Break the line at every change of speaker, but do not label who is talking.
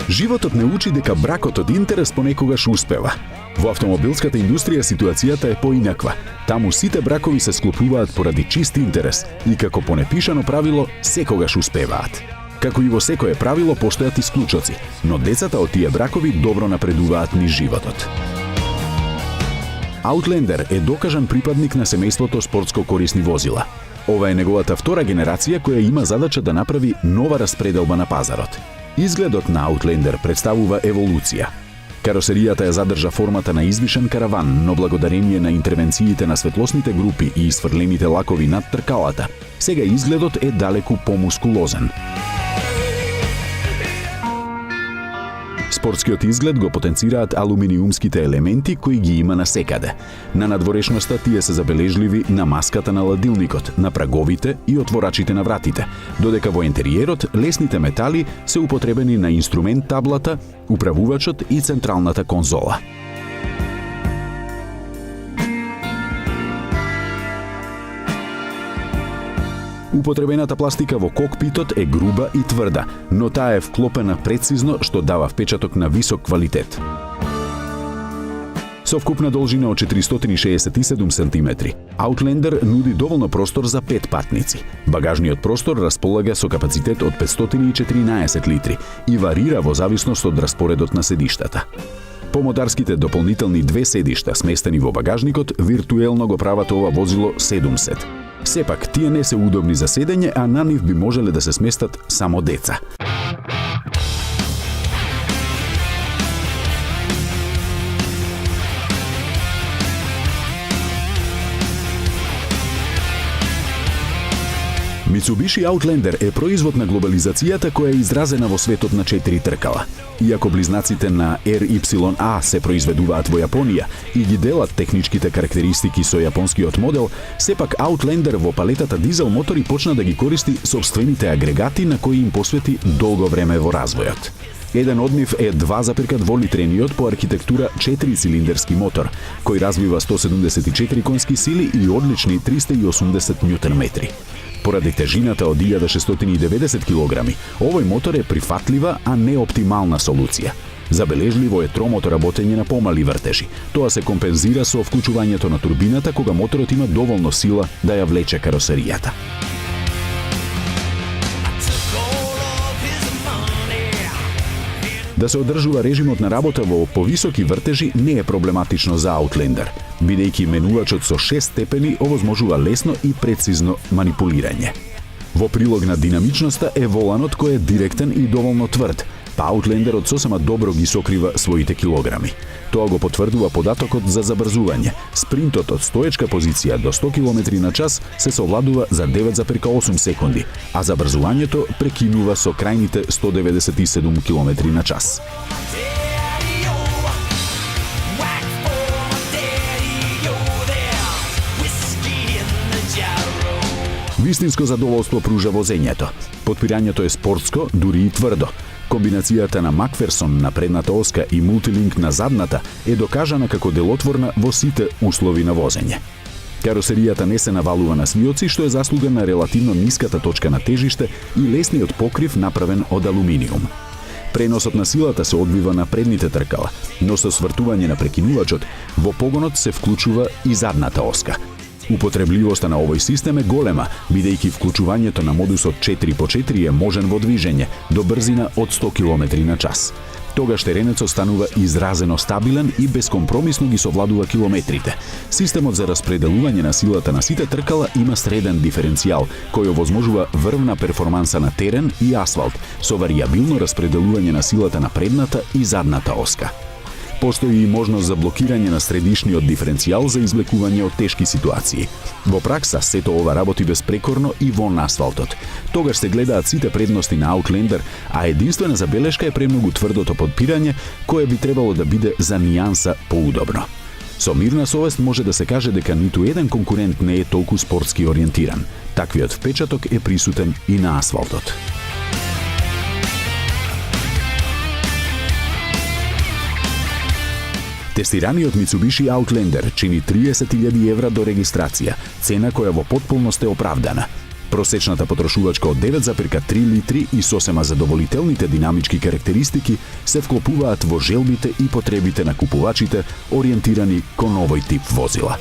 Животот не учи дека бракот од интерес понекогаш успева. Во автомобилската индустрија ситуацијата е поинаква. Таму сите бракови се склопуваат поради чист интерес и како по непишано правило секогаш успеваат. Како и во секое правило постојат исклучоци, но децата од тие бракови добро напредуваат низ животот. Outlander е докажан припадник на семејството спортско корисни возила. Ова е неговата втора генерација која има задача да направи нова распределба на пазарот. Изгледот на Outlander представува еволуција. Каросеријата ја задржа формата на извишен караван, но благодарение на интервенциите на светлосните групи и сврлените лакови над тркалата, сега изгледот е далеку помускулозен. Спортскиот изглед го потенцираат алуминиумските елементи кои ги има насекаде. На надворешноста тие се забележливи на маската на ладилникот, на праговите и отворачите на вратите, додека во интериерот лесните метали се употребени на инструмент таблата, управувачот и централната конзола. Употребената пластика во кокпитот е груба и тврда, но таа е вклопена прецизно што дава впечаток на висок квалитет. Со вкупна должина од 467 см, Outlander нуди доволно простор за 5 патници. Багажниот простор располага со капацитет од 514 литри и варира во зависност од распоредот на седиштата. Помодарските дополнителни 2 седишта сместени во багажникот виртуелно го прават ова возило 7 сет. Сепак, тие не се удобни за седење, а на нив би можеле да се сместат само деца. Mitsubishi Outlander е производ на глобализацијата која е изразена во светот на 4 тркала. Иако близнаците на RYA се произведуваат во Јапонија и ги делат техничките карактеристики со јапонскиот модел, сепак Outlander во палетата дизел мотори почна да ги користи сопствените агрегати на кои им посвети долго време во развојот. Еден од нив е 2,2 литрениот по архитектура 4-цилиндерски мотор, кој развива 174 конски сили и одлични 380 ньютон-метри. Поради тежината од 1690 кг, овој мотор е прифатлива, а не оптимална солуција. Забележливо е тромото работење на помали вртежи. Тоа се компензира со вклучувањето на турбината кога моторот има доволно сила да ја влече каросеријата. Да се одржува режимот на работа во повисоки вртежи не е проблематично за Outlander, бидејќи менувачот со 6 степени овозможува лесно и прецизно манипулирање. Во прилог на динамичноста е воланот кој е директен и доволно тврд, па Outlanderот сосема добро ги сокрива своите килограми. Тоа го потврдува податокот за забрзување. Спринтот од стоечка позиција до 100 км/ч се совладува за 9,8 секунди, а забрзувањето прекинува со крајните 197 км/ч. Вистинско задоволство пружа возењето. Потпирањето е спортско, дури и тврдо. Комбинацијата на Макферсон на предната оска и мултилинк на задната е докажана како делотворна во сите услови на возење. Каросеријата не се навалува на смиоци, што е заслуга на релативно ниската точка на тежиште и лесниот покрив направен од алуминиум. Преносот на силата се одвива на предните тркала, но со свртување на прекинувачот во погонот се вклучува и задната оска. Употребливоста на овој систем е голема, бидејќи вклучувањето на модусот 4x4 е можен во движење до брзина од 100 км/ч. Тогаш теренецот станува изразено стабилен и бескомпромисно ги совладува километрите. Системот за распределување на силата на сите тркала има среден диференцијал, кој овозможува врвна перформанса на терен и асфалт, со варијабилно распределување на силата на предната и задната оска. Постои и можност за блокирање на средишниот диференцијал за извлекување од тешки ситуации. Во пракса, сето ова работи безпрекорно и вон асфалтот. Тогаш се гледаат сите предности на Outlander, а единствена забелешка е премногу тврдото подпирање, кое би требало да биде за нијанса поудобно. Со мирна совест може да се каже дека ниту еден конкурент не е толку спортски ориентиран. Таквиот впечаток е присутен и на асфалтот. Тестираниот Mitsubishi Outlander чини 30.000 евра до регистрација, цена која во потполност е оправдана. Просечната потрошувачка од 9,3 литри и сосема задоволителните динамички карактеристики се вклопуваат во желбите и потребите на купувачите ориентирани кон овој тип возила.